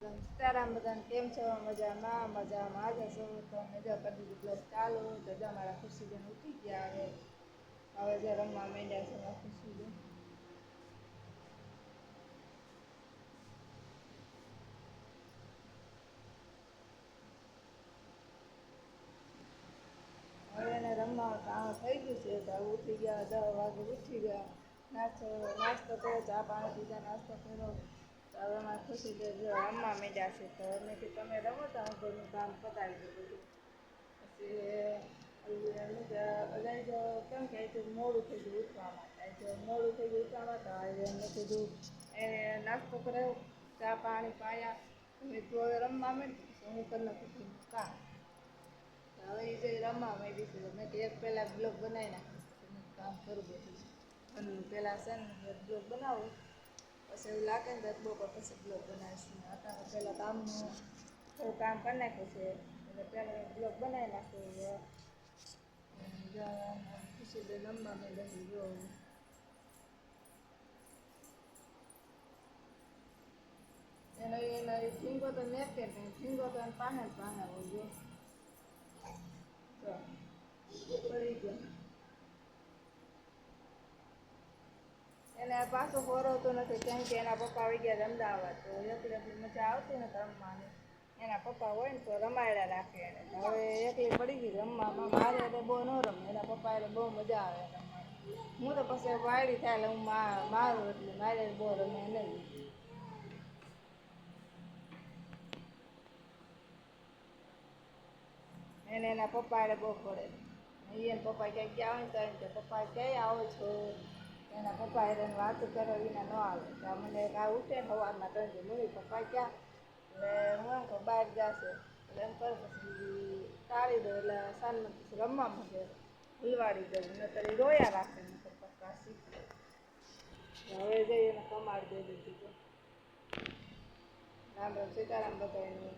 સીતારામ બધાને કેમ છો? મજામાં જ હશો તો મજા કરી દીધું પ્લસ ચાલુ તો જો મારા ખુશીબેન ઉઠી ગયા હવે જો રમવા માંડ્યા છે મારા ખુશીબેન. હવે એને રમવાનું કામ થઈ ગયું છે તો ઉઠી ગયા 10 વાગે ઉઠી ગયા. નાસ્તો કર્યો, ચા પાણી પીધા, નાસ્તો કર્યો. તો હવે મારા ખુશીબેન જો રમવા માંડ્યા છે તો અમે કે તમે રમો તો હું ઘરનું કામ પતાવી દઉં બધું. પછી અગાઈ જો કેમ કે મોડું થઈ ગયું ઉઠવામાં, મોડું થઈ ગયું ઉઠવામાં તો એમને કીધું એને નાસ્તો કરાવ્યો, ચા પાણી પાયા. મેં તું હવે રમવા માંડ હું કરી નાખું ઘરનું કામ. હવે એ જે રમવા માંડી છે મેં તો એક પહેલાં બ્લોગ બનાવી નાખ્યો છે કામ કરું બધું અને પહેલાં છે ને બ્લોગ બનાવું પછી એવું લાગે ને તો બપોર પછી બ્લોગ બનાવીશું. અત્યારે પહેલાં કામનું થોડું કામ કરી નાખ્યું છે એટલે પહેલાં બ્લોગ બનાવી નાખ્યું. ખુશીબેન રમવા માંડ્યા જો એનો ઠીંગો તો મેકે નહીં, ઠીંગો તો એને પાહે હોય જો પડી ગયો. એને પાછો ફોરવતો નથી કેમ કે એના પપ્પા આવી ગયા અમદાવાદ તો એકલી મજા આવતી ને રમવાની. એના પપ્પા હોય ને તો રમાયડા રાખે એને. હવે એકલી પડી ગઈ રમવામાં, મારે એટલે બહુ ન રમે, એના પપ્પા એટલે બહુ મજા આવે રમવાની. હું તો પછી વાયડી થાય એટલે હું મારું એટલે મારે બહુ રમે નહીં. એને એના પપ્પા એટલે બહુ પડે. એના પપ્પા ક્યાંક ગયા હોય ને તો એમ કે પપ્પા ક્યાંય આવો છો? એના પપ્પા એને વાતો કરવા વિના ન આવે. ત્યાં મને આ ઉઠે ને સવારમાં 3 મમ્મી પપ્પા ક્યાં? એટલે હું એમ કહું બહાર જશે એટલે એમ કરે પછી ટાળી દો એટલે સાંજમાં પછી રમવા માંડે. હુલવાડી દઉં નહીંતર એ રોયા રાખે નહીંતર પપ્પા શીખે. હવે જઈ એને કમાડ દઈ દીધી. રામ રામ સીતારામ બધાને.